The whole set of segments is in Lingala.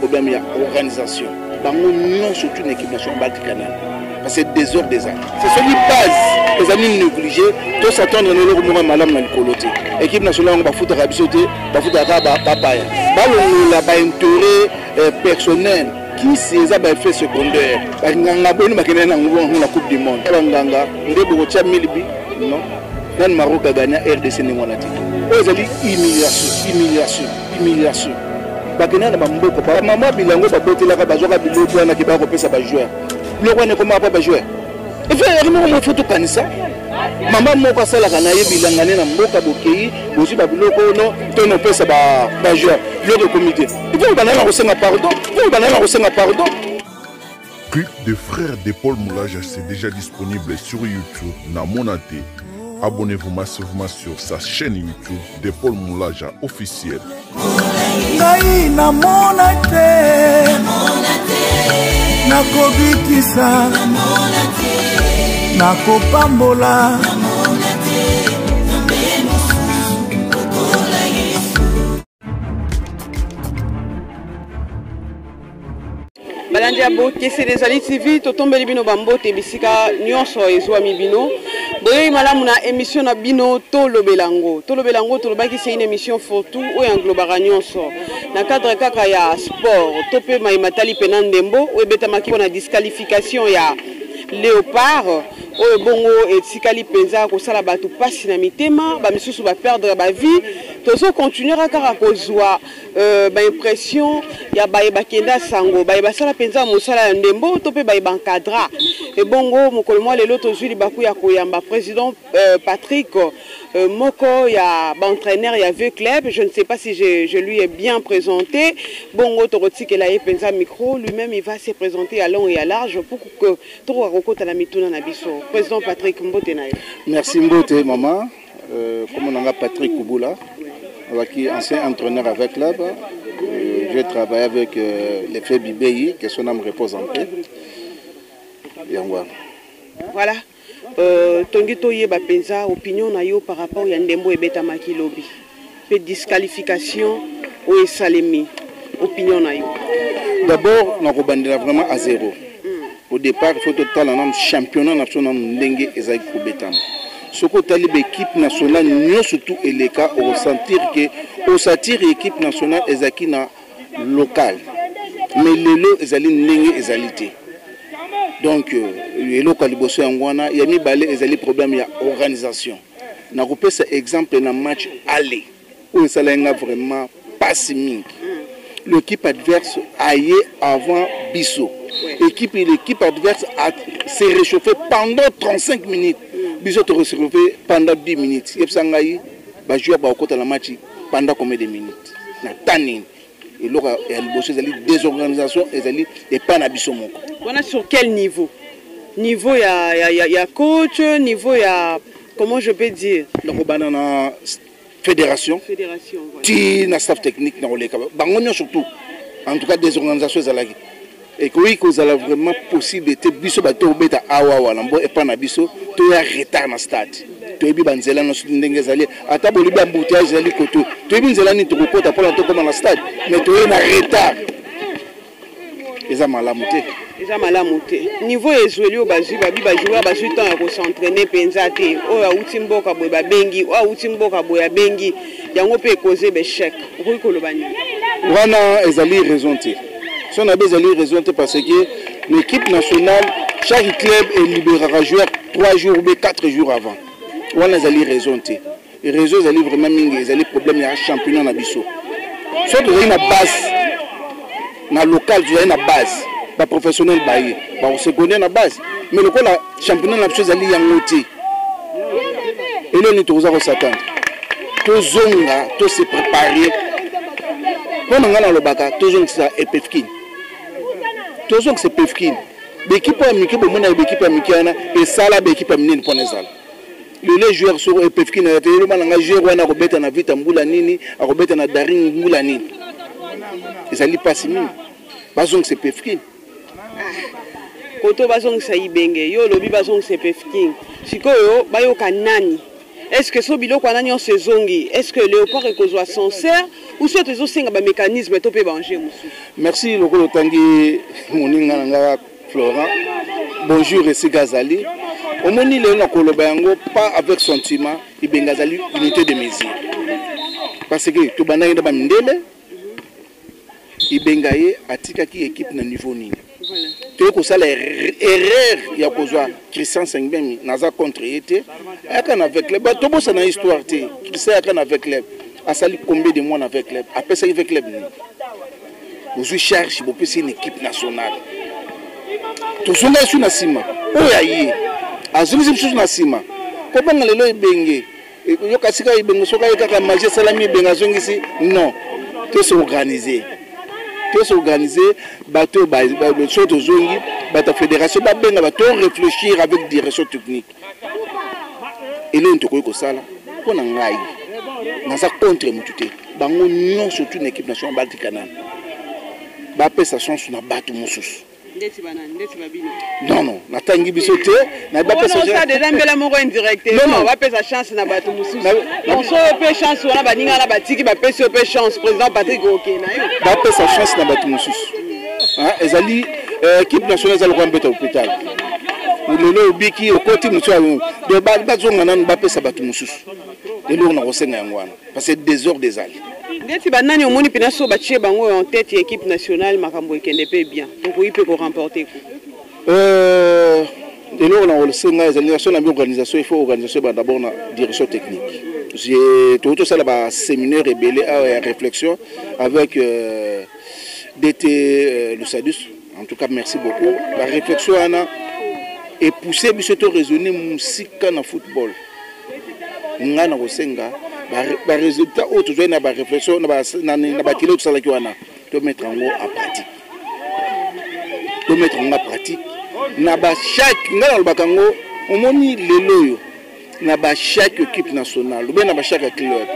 problème d'organisation. Surtout une équipe nationale balticane. Parce que c'est des heures des ans. C'est ce qui base. Les amis négligés, tous s'attendent à ce que nous avons l'équipe nationale va foutre à bisoter, va foutre à papaya. Il y a un intérêt personnel qui s'est fait secondaire. Il y a la Coupe du Monde. Il y a non. Dans le Maroc a gagné RDC Némonati. Ils ont dit humiliation. Bakena na bamboko ba mama bilango ba botela ka bazoka biloko na kiba ko pesa ba joueur. Biloko ne koma pas ba joueur. Et fait vraiment mo photo kanisa. Mama moko sala kana ye bilanga ne na mboka bokei, bozi ba biloko no to no pesa ba joueur. Le comité. Il faut banana ko senga pardon. Clip de frères de Paul Moulaja, c'est déjà disponible sur YouTube. Na Monaté. Abonnez-vous massivement sur sa chaîne YouTube de Paul Moulaja officiel. Ngai na Monaté, nakobikisa, nakopambola. Balandia boke c'est des alliés TV totombeli bino bambote bisika nyonso ezwami bino boye malamu na émission na bino tolobelango tolobaki c'est une émission fotu ou englobaka nyonso na cadre kaka ya sport tope maimatali penandembo ou betamaki na disqualification ya Léopard oyo bongo etikali penza kosala bato pasi na mitema ba misusu ba perdre ba vie tozo continuer kaka kozwa ba impression ya baye bakenda sango baye basala penza mosala ya ndembo tope baye bankadra e bongo mokolo mwa lelo tozuli baku ya koyamba président Patrick moko ya entraîneur ya Vieux Club, je ne sais pas si je lui ai bien présenté. Bongo Torotiki la penza micro, lui-même il va se présenter à long et à large pour que Toro Rokota la mituna na biso. Président Patrick Mbote na. Merci Mbote maman. Comme on a Patrick Kouboula, qui est ancien entraîneur avec Club. Je travaille avec les frères Bibéi, qui son âme repose en paix. Et on voit. Voilà. Tongito yeba penza opinion na yo par rapport ya ndembo ebeta makilobi pe disqualification ou esalemi opinion na yo. D'abord na kobandela vraiment à zéro. Au départ il faut total un championnat national ndenge ezaki kobetama. Soko tali équipe nationale nyo surtout eleka au sentir que au satir équipe nationale ezaki na local. Mais lelo ezali ndenge ezalité. Donc, le local bosso angwana, il y a mis balé et les problèmes il y a organisation. Na coupé cet exemple dans match aller où ça n'a vraiment pas si mink. L'équipe adverse aille avant Bissot. L'équipe adverse s'est réchauffée pendant 35 minutes. Bissot s'est réchauffé pendant 10 minutes. Et ça ngaï, bah jouer bah au côté de la match pendant combien de minutes? Na tanine. Et là, il y a des organisations et pas n'abissons. On a sur quel niveau? Niveau il y a coach, niveau il y a comment je peux dire? Donc on a fédération. Fédération. Ti na staff technique na oleka. Bangonyo surtout. En tout cas des organisations zalaki. Et que oui que avez vraiment possibilité biso bato beta awa wala mbo et pas na biso to ya retard na stade. To ebi banzela no ndenge zali ata bolibi embouteillage zali koto. To ebi nzela ni to kokota pour la to comme na stade mais to na retard. Eza malamuté. Eza malamuté. Niveau ezweli o bazui babi ba joueur bazui temps ya ko s'entraîner penza te. O ya uti mboka boy ba bengi, o uti mboka boy ya bengi. Yango pe causer be chèque. Ko ko lo bani. Wana ezali raison te. Si on a besoin de raison parce que l'équipe nationale, chaque club est libéré à jouer 3 jours ou 4 jours avant. On a raison. Et raison, ils ont vraiment des problèmes de championnat na biso. Soit vous avez une base, na local, vous avez une base, pas professionnel, pas secondaire na base. Mais le championnat na biso, ils ont un et là, nous devons s'attendre. Tous zonga, tous se préparer. Quand on a le bac, tous zonga ça est pefkin. Tous zonga c'est pefkin. L'équipe américaine, l'équipe américaine, et ça là, l'équipe américaine pour les salles. Les joueurs sont pefkin. Les joueurs ont robé na vite mbula nini, robé na daring mbula nini. Et ça li pas si mine. Bazong c'est pefkin. Koto bazong sa ibenge, yo lobi bazong c'est pefkin. Sikoyo bayo kanani. Est-ce que ce biloko nani en saisongi? Est-ce que Léopard est sincère ou soit ils ont cinq mécanismes to pe banger musu. Merci lokolo tangi moninga nga Florent. Bonjour ici Gazali. Au moni le na koloba yango pas avec sentiment, ibengazali unité de mesure. Parce que to bana nda ba mindele ibengaye atika ki équipe na niveau nini. Voilà. Tu ko sala erreur ya kozwa Christian Sengbemi naza contre été akana avec club to bossa na histoire té Christian akana avec club asali combien de mois avec club après ça avec club ni vous cherche pour passer une équipe nationale to songa sur na sima oya yi azumi sur na sima ko banga lelo ibenge yo kasika ibenge soka yaka magie salami ibenge zongisi non to s'organiser. S'organiser, bateau, la fédération, réfléchir avec direction technique. Et là, on te connaît ça là. On a un aïe. Dans sa contre mutute. Bango non surtout une équipe nationale Balticana. Bapé sa chance na batu musus. Non non, na tangi bisote, na bapé sa chance. Déjà mbela moko indirect. Non, bapé sa chance na batu musus. On so pe chance wana baninga na batiki bapé so pe chance président Patrick Oké na yo. Bapé sa chance na batu musus. Hein, ezali équipe nationale za lokwa mbeta hôpital. Lelo biki okoti musu de bazonga na bapé sa batu musus. Lelo na kosenga yangwana parce que désordre des alliés. Ndeti banani omoni pina so batie bango en tête équipe nationale makambo ekende pe bien. Donc il peut remporter coup. Et là on a aussi une organisation, il faut organisation d'abord la direction technique. J'ai tout ça là séminaire rebelle à réflexion avec DT le SADUS. En tout cas merci beaucoup. La réflexion est poussée biso raisonner musika na football. Ngana kosenga ba résultat autre joie na ba réflexion na ba kilo tout ça là qui wana to mettre en pratique. To mettre en pratique na ba chaque ngana bakango omoni lelo yo na ba chaque équipe nationale ou bien na ba chaque club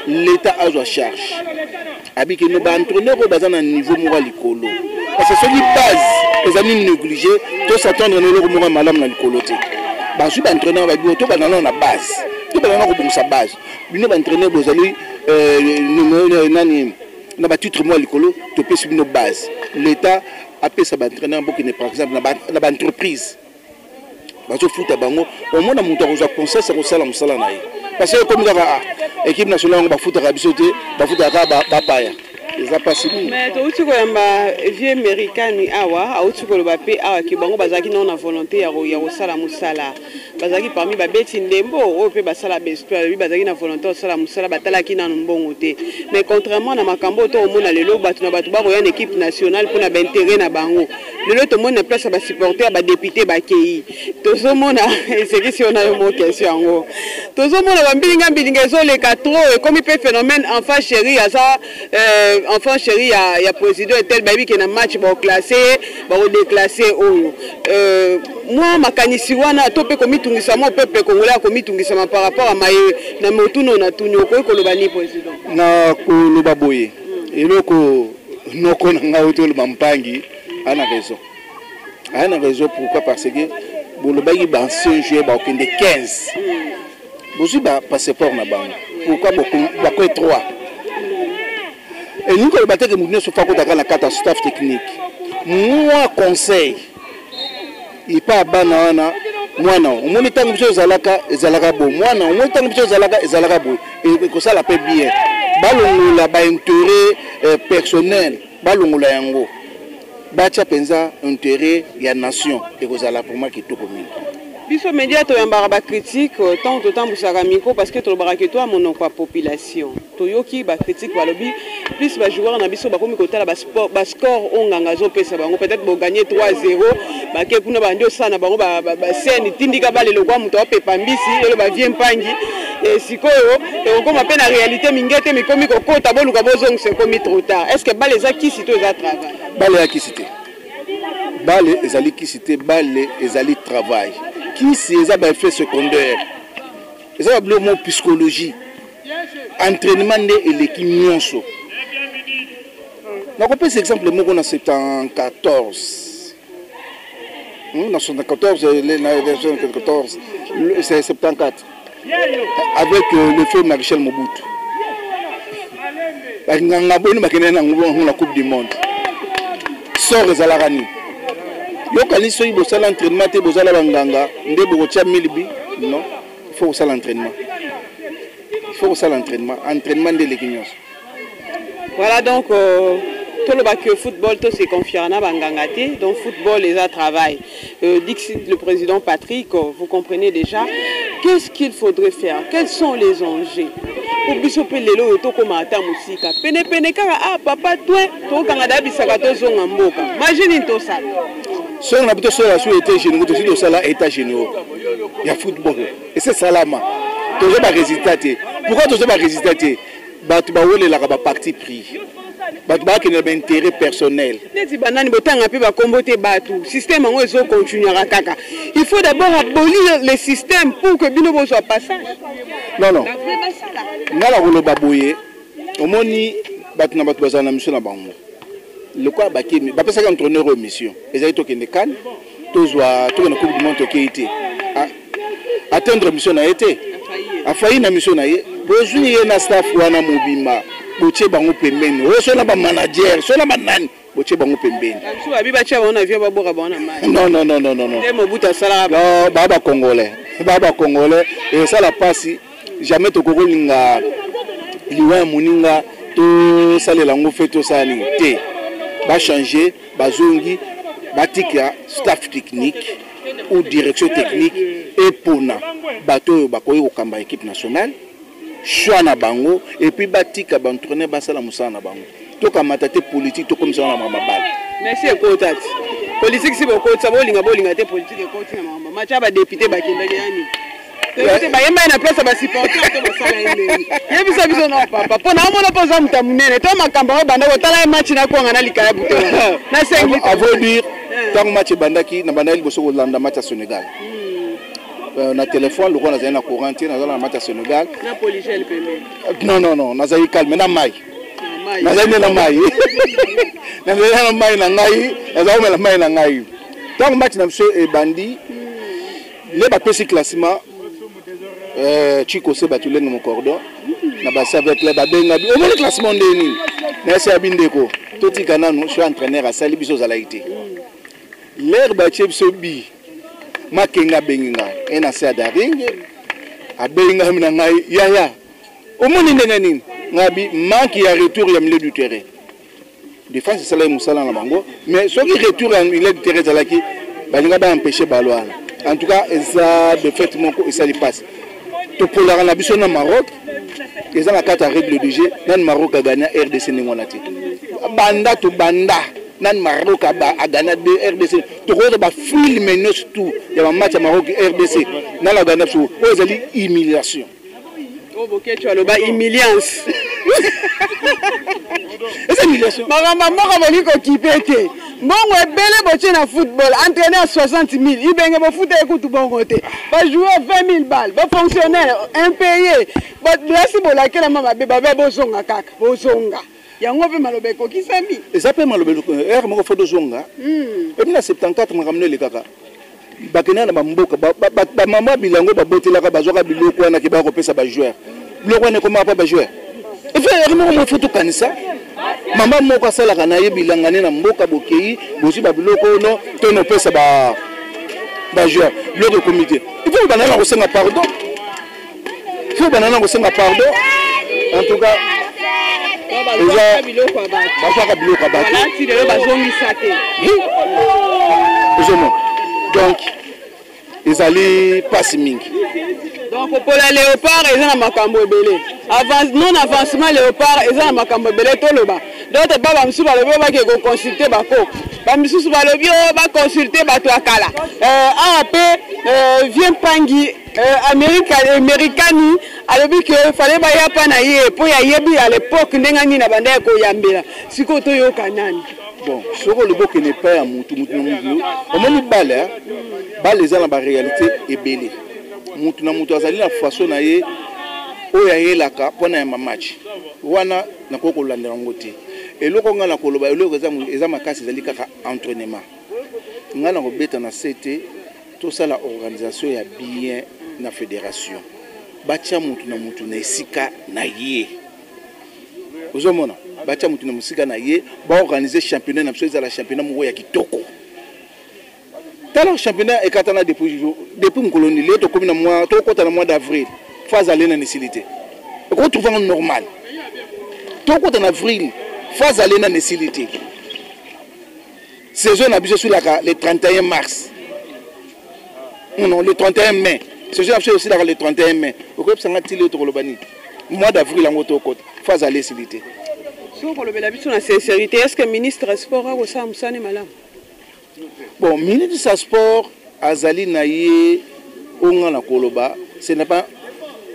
l'état a sa charge abiki no ba entraîneur baza na niveau moral likolo parce que c'est une base les amis négligés to s'attendre na lelo mo malam na likolo te ba su ba entraîneur ba bi to ba na base to ba na ko bonsa base bino ba entraîneur bozali nani na ba titre mo likolo to pesi bino base l'état après ça va entraîner un peu par exemple dans l'entreprise bazo foot bango au moins mon temps conseil c'est ça la musala na parce que comme l'équipe nationale va foot à bisoté va foot à ba paya les a passé mais to uti ko yamba vieux américain awa auti ko ba pe awa ki bango bazaki non na volonté ya sala musala bazaki parmi ba beti ndembo o pe basala bespoir bazaki na volonté o sala musala batalaki na mbongo te mais contrairement na makambo to omona lelo batu na batu ba ko ya équipe nationale pour na intérêt na bango lelo to mona place ba supporter ba député ba kei to zo mona c'est que si on a une question ngo to zo mona ba mbilinga zo le 4 et comme il peut phénomène enfant chéri à ça enfant chéri il y a président tel baby qui na match ba classé ba déclassé oyo moi makanisi wana to pe komitungisa mo peuple congolais komitungisa par rapport à maye na motuno na tunyo ko koloba ni président na koloba boye eloko noko na ngauto le mampangi ana raison pourquoi parce que bolobaki ba ancien joueur ba okende 15 bozu ba passeport na bango pourquoi ba ko 3 et nous que le battre que nous sommes fait dans la carte staff technique moi conseil il pas banana moi non on monte tango biso zalaka bo moi non on monte tango biso zalaka bo et que ça la paie bien balongola ba intérêt personnel balongola yango bacha penza intérêt ya nation et que ça la pour moi qui tout comme biso média to yambara ba critique tant busaka micro parce que to baraka to mon kwa population to yoki ba critique balobi plus ba joueur na biso ba komi kotala ba sport ba score onganga zo pesa bango peut-être bo gagner 3-0 ba ke kuna ba ndio sana bango ba scène tindika ba lelo kwa muto opepa mbisi elo ba vie mpangi et sikoyo et on comme peine en réalité mingete mi komi kokota boluka bozong c'est komi trop tard est-ce que ba les acquis cité za travail ba les acquis cité Balé ezali qui cité balé ezali travail qui c'est ezali effet secondaire ezali le mot psychologie entraînement et l'équipe nyonso na ko pesa exemple moko na 74 na 74 c'est 74 avec le feu Michel Mobutu nganga boni makene na la coupe du monde sort ezalaka nini yokani soki bosala entraînement te bozala banganga nde bokotia milbi non il faut kosala entraînement entraînement nde eleki nyonso. Voilà donc tout le bac football tout c'est confiant na bangangati donc football les a travail dit le président Patrick vous comprenez déjà qu'est-ce qu'il faudrait faire, quels sont les enjeux pour bisope lelo to komata musika pene kaka ah papa toi to kanga dabisaka to zonga mboka imagine to ça so on a plutôt sur la souhaité généraux to sur sala état généraux il y a football et c'est salama to ba résultat pourquoi to ba résultat batu ba wole la ba parti pris batu ba ki na intérêt personnel neti banani botanga pe ba kombote batu système ngo ezo continuera kaka il faut d'abord abolir le système pour que bino bo soit passage non ngala ko lo baboye omoni batu na batu bazana mission na bango le quoi ba ki ba pesa ka entraîneur au mission ezali to kende kan to zwa to na coupe du monde to ki atteindre mission na été a failli na mission na ye bozuni ye na staff wana mobima boche bango pembeni o so na ba manager so na banani boche bango pembeni so abi ba cha bona via ba boka bona mai non te mobuta sala ba congolais et ça la passe jamais to kolinga liwa muninga to salela ngo feto sani te ba changer ba zongi ba tika staff technique ou direction technique et pona bato bakoyi kokamba équipe nationale choix na bango et puis batika ba entraîner basala musala na bango to kamata te politique to comme ça na mama bal merci ekotati politique si bokotsa bolinga te politique ekoti na mama macha ba député bakendaki yani te ba yemba na place ba supporter to basala yembe yebisa biso na papa pona amona poza muta munene to makamba banda kotala match na konga na likaya buto na 5 avant dire tant match bandaki na bandali boso ko landa match à Sénégal na téléphone le roi na courant na dans match à Sénégal na poligel pembe non na zayi calme na mai na zayi na mai na mai na ngai na zayi na mai na ngai tant match na monsieur et bandi le ba pesi classement Chico se batulenga mon cordon na ba avec le ba benga au moins classement ndeni na sa bindeko toti kana no je suis entraîneur à sali biso zalaité l'air ba chebso bi makenga benga ena sa daringe abenga mina ngai ya omoni ndenga nini ngabi manque ya retour ya milieu du terrain défense c'est là musala na bango mais ce qui retour en milieu du terrain zalaki balinga ba empêcher balwana en tout cas ça de fait moko et ça lui passe to polara na biso na Maroc ils ont la carte à règle du jeu nan Maroc a gagné RDC ningonati banda to banda nan Maroc a gagné de RDC to ko ba film menos tout ya ba match Maroc RDC na la gagné so o ezali humiliation o bokecho aloba humiliance c'est humiliation magamba moko boli ko kipete mbongo ebele boche na football entraîneur 60 000 ibenge bo foot ekutu bongo te ba joueur 20 000 balles ba fonctionnaire impayé ba blasi bolakela mama beba ba bozonga kaka bozonga yango pe malobe ko kisami ça pe malobe ko moko fo dozonga et puis na 74 makamne le kaka bakena na mboka ba mama bilango ba botelaka bazoka biloko wana ke ba ko pesa ba joueur biloko wana ko mapa ba joueur et puis mo foto kanisa mama moko asalaka na ye bilangane na mboka bokei bosi ba biloko no to no pesa ba joueur le comité il faut banana ko senga pardon en tout cas ba biloko abati voilà ti de bazongisa te donc ils allaient passer mingi donc pour la léopard ils ont makambo belé avance non avancement léopard ils ont makambo belé toloba d'autres baba msusu balobi ba ke ko consulter bako ba msusu balobi ba consulter bato akala AP vient pangi américani alobi que fallait ba ya pa na ye po ya yebi à l'époque ndenga ni na banda ko yambela siko to yo kanani bon soko le bok n'est pas mutu au moins balle les gens la réalité est belé mutu na mutu azali na façon na ye oya yelaka pona ya match wana na koko landela ngote eloko ngana koloba eloko eza makasi ezali kaka entraînement ngana ko beta na CT tout ça la organisation ya bien na fédération batia mutu na esika na ye ozomona batia mutu na musika na ye ba organiser championnat na biso la championnat moko ya kitoko tala championnat ekatana depuis mkoloni le to komi na mois to kota na mois d'avril phase aller na nécessité ko trouver normal to kota na avril phase aller na nécessité saison na biso sur le 31 mars non le 31 mai saison na biso aussi le 31 mai ko psanga tili to kolobani mois d'avril en to kota phase aller nécessité so kolobela biso na sincérité est-ce que ministre sport a ça musane malam bon ministre sport azali na ye onga na koloba ce n'est pas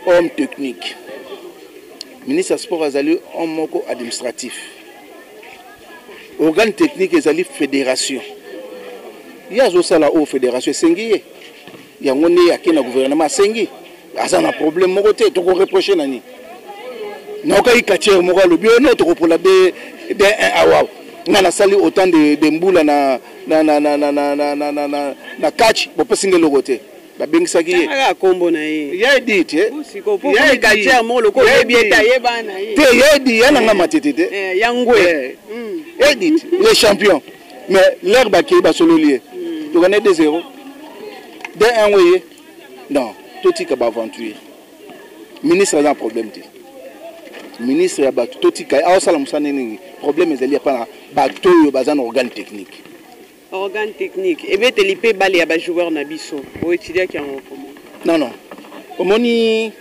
homme technique ministre sport azali homme moko administratif organe technique ezali fédération ya zo sala o fédération sengi ye yango ne ya kena gouvernement sengi asa na problème moko te to ko reprocher nani na ka ikatier moko lobi ono to ko pola de awa ngana sali autant de mbula na catch bo pesinge logote ba bengisaki ye aga kombo na ye ya dit siko po ko ikatier mo loko yebieta yeba na ye te yedi yana nga matete te yangwe dit les champions mais l'herbe qui ba solo lié to gagner 2-0 2-1 oui non totika ba aventure ministre a un problème te ministre ya ba totika a sala musane ningi problème ezali pa na bato yo bazana organe technique et bien telipe bale ya ba joueur na biso o étudier qui en non omoni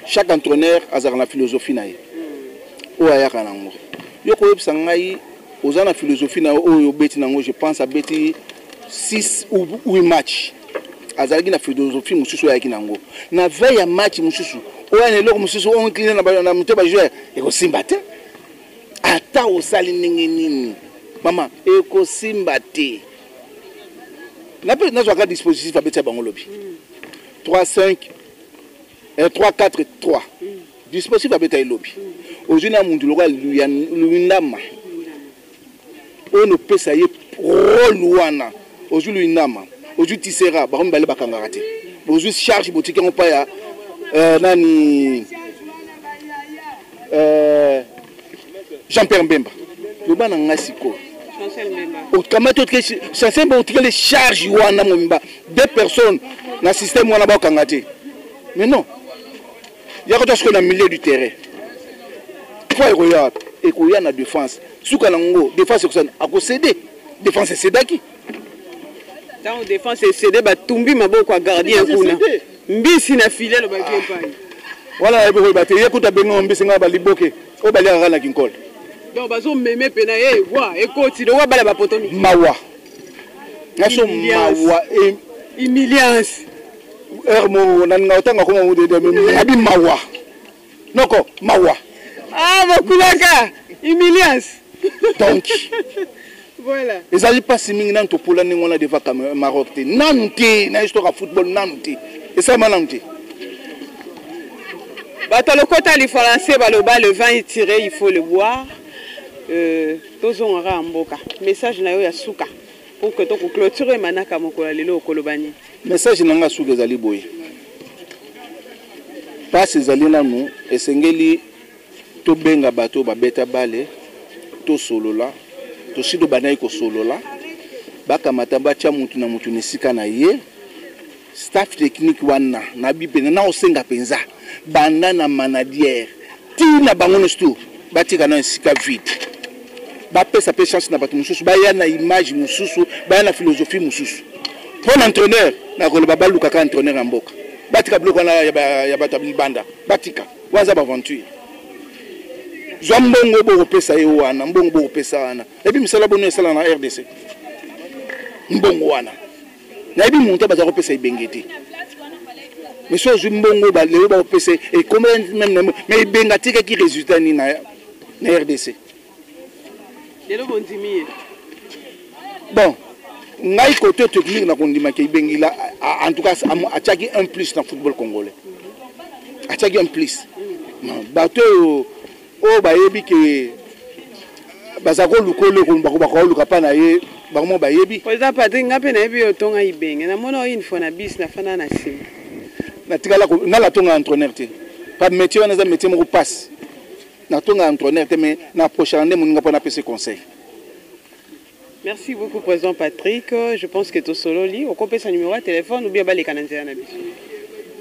chaque entraîneur a sa philosophie na ye o ayaka nango yo ko yebisa ngai ozana philosophie na o beti nango je pense à beti 6 ou 8 matchs azalaki na philosophie mususu ayaki nango na veille ya match mususu oyane loko mususu on incliné na muto ba joueur eko simba te ata osali ndenge nini mama eko simba te na pe na zwa dispositif abeti bango lobi 3-5 3-4-3 dispositif abeti lobi ozina mundu loka luindama on pesa ye rôle wana ozulu indama ozu tisera ba mbale bakangaka te ozu charge boutique on pa ya nani Jean-Pierre Mbemba le bana ngasiko Chancel Mbemba o kamato ke Chancel Mbemba otike les charges wana momba deux personnes na système wana ba kangate mais non ya ko to na milieu du terrain faut ekoya na défense suka nango défense ko ako céder défense cédaki dans défense céder ba tumbi maboko a gardien kuna mbisi na filet lo ba pai voilà ebo ba te yekuta bengo mbisi nga ba liboke o ba lera na kinkol donc bazo meme pena ye wa ekoti do wa bala ba potomi mawa naso mawa humiliance ermo na ngotanga ko mo de abi mawa noko mawa bakulaka humiliance donc voilà ezali pas simingi na to pola ningo na deva comme Maroc te nanti na histoire football nanti et ça mananti bato lokota li français baloba le vin est tiré il faut le boire tozongara mboka message na yo ya suka pour que to clôturer manaka mokola lelo kolobani message nanga suka ezali boye pas ezali nanu esengeli to benga bato babeta bale to solola to sido banai ko solola baka matamba cha mutu na mutu nesika na ye staff technique wana na bipena na osenga penza banda na manadière ti na bango sto batika na sika vide ba pesa pe chance na bato mususu ba ya na image mususu ba ya na philosophie mususu pour l'entraîneur na ko ba baluka ka entraîneur mboka batika bloko na ya batabli banda batika waza ba aventure Zambongo bo pesa ye wana mbongo bo pesa wana ebi misala bono esala na RDC mbongo wana na ebi monta baza ko pesa ibengeti monsieur Zumbongo ba le ba pesa et combien même mais ibengati ki résultat ni na RDC lelo bondimi bon ngai côté technique na kondima ki ibengila en tout cas ataki un plus na football congolais ataki un plus bateau o bayebi ke bazako lukole ko bako luka pa na ye bako bayebi pour exemple Patrick ngape na yebi otonga ibenge na mona une fois na bis na fana na sim na tikala ko na la tonga entraîneur te pas métier on a métier mo passe natonga entraîneur te mais na prochaine année moninga pona PC conseil. Merci beaucoup président Patrick. Je pense que to solo li o kopé sa numéro de téléphone ou bien balé kananzela na biso.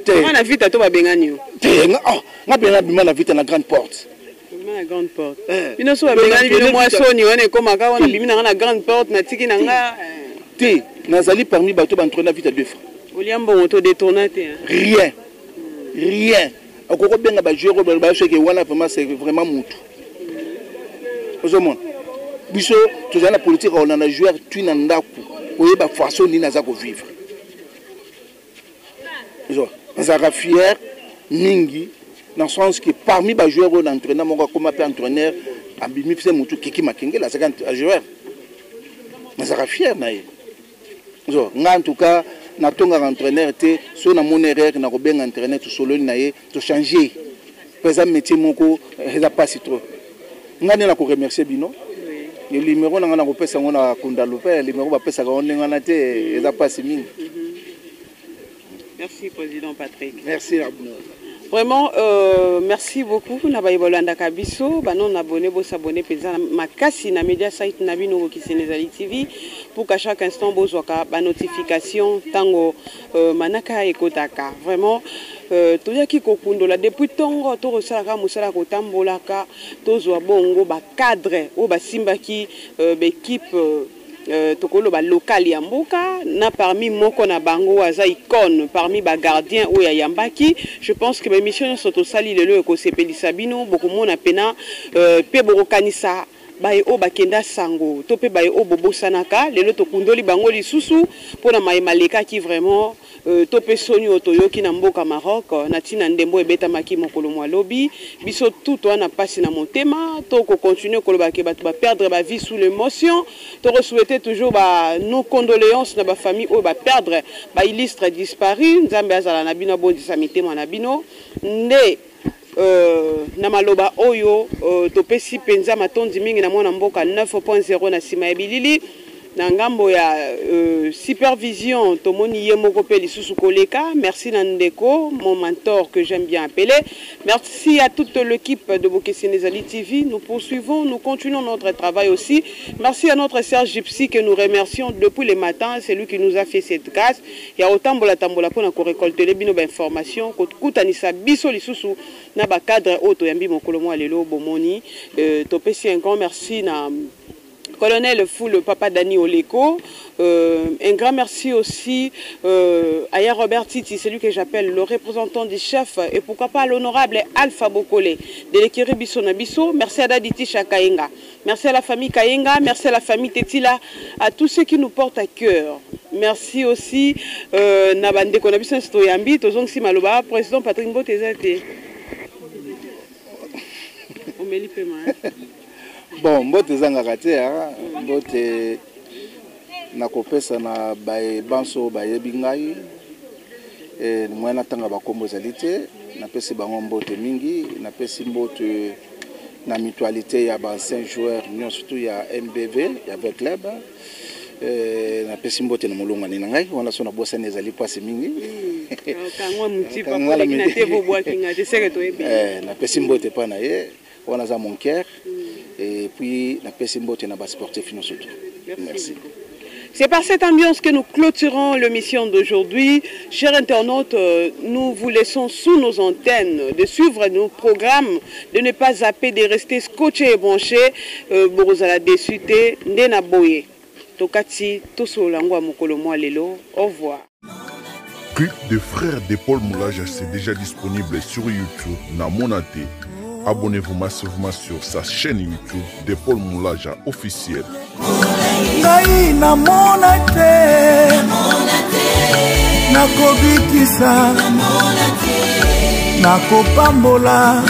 On a vite to ba bengani yo. Nga bena bima na vite na grande porte. Na grande porte. Bino so ba bengani bino moi soni on est comme aka on a bimi na grande porte na tiki na nga. Te nazali parmi bato bantrona vite à 2 francs. Oliambo auto détournaté. Rien. Rien. Okoko benga ba joueur ba ceux qui wana vraiment c'est vraiment mutu. Ozomon. Biso tozana la politique on a joueur tu na ndaku. Oyeba façon ni naza ko vivre. Zo, nazara fier mingi dans le sens que parmi les joueurs on entraîneur mon comme appel entraîneur abimi fait mutu kiki makengela c'est un joueur. Nazara fier naïe. Zo, en tout cas na tonga entraîneur té so na mon erreur na ko benga entraîneur tout solo naïe to changer. Par exemple métier moko ça passe trop. Ngani na ko remercier bino. Le numéro na ko pesa ngona kundalope le numéro ba pesa ka onenga na té ça passe mingi. Merci président Patrick. Merci Abno. Vraiment, merci beaucoup. Nous avons Kabiso, nous abonné, vous abonner, makasi na media site Nabino qui c'est Nezali TV pour qu'à chaque instant vous ayez notification tango manaka ekotaka. Vraiment, tout ya ki kokundola depuis tongo to resala musala kotambolaka to zo bongo ba cadre o ba simbaki équipe tokolo ba local ya mboka na parmi moko na bango aza icône parmi ba gardien o ya yambaki. Je pense que mes missions sont au sali lelo ko sepelisa bino beaucoup mona pena pe borokanisa baye o bakenda sango to pe baye o bobosanaka lelo tokundoli bango lisusu pona maleka ki vraiment to pe soni otoyoki na mboka Maroc na tina ndembo ebeta maki mokolo mwa lobi biso tout wana pasi na motema to ko continuer ko lobake bato ba perdre ba vie sous l'émotion to souhaiter toujours ba nos condoléances na ba famille o ba perdre ba illustre disparu nzambe azala na bino bondisa mitema na bino nde na maloba oyo topesi penza matondi mingi na mwana mboka 9.0 na sima ya bilili na ngambo ya supervision tomoni ye moko pe lisusu koleka. Merci Nandeko, mon mentor que j'aime bien appeler. Merci à toute l'équipe de Bokessi Nezali TV. Nous poursuivons, nous continuons notre travail aussi. Merci à notre Serge Gypsy que nous remercions depuis le matin. C'est lui qui nous a fait cette grâce. Il y a autant de tambola pour nous récolter les bino d'informations. Kutanisa biso lisusu na ba cadre auto yambi mokolo mo alelo bomoni. Topesi un grand merci na Colonel Fou, le papa Dani Oleko. Un grand merci aussi à Aya Robert Titi, celui que j'appelle le représentant du chef, et pourquoi pas l'honorable Alpha Bokole de l'Ekiri Bisso Nabiso. Merci à Daditi Chakayenga. Merci à la famille Kayenga. Merci à la famille Tetila, à tous ceux qui nous portent à cœur. Merci aussi Nabande Konabiso Stoyambi, Tozong Simaloba, président Patrick Mbotezate. On met l'IPMA. Bon, mbote zanga te mbote nakopesa na bae banso bae bingai mwana tanga bakombo zalite na pesi bango mbote mingi na pesi mbote na mutualité ya ba anciens joueurs non surtout ya MBV ya avec club na pesi mbote na mulunga ni ngai wana sona bosa nezali pasi mingi kangwa mutipa kwa na tevo bwa kinga je sais que to ebi na pesi mbote pa na ye wana za mon cœur. Et puis la paix et na sportif surtout. Merci. C'est par cette ambiance que nous clôturons l'émission d'aujourd'hui. Chers internautes, nous vous laissons sous nos antennes de suivre nos programmes, de ne pas zapper, de rester scotchés et branchés. Borozala desute, ndena boye. Tokati, tosolangwa mokolo mwa lelo. Au revoir. Clip de frères de Paul Moulaja, c'est déjà disponible sur YouTube. Na monate. Abonnez-vous massivement sur sa chaîne YouTube de Paul Moulaja officiel. Ngai na monate nakobikisa nakopambola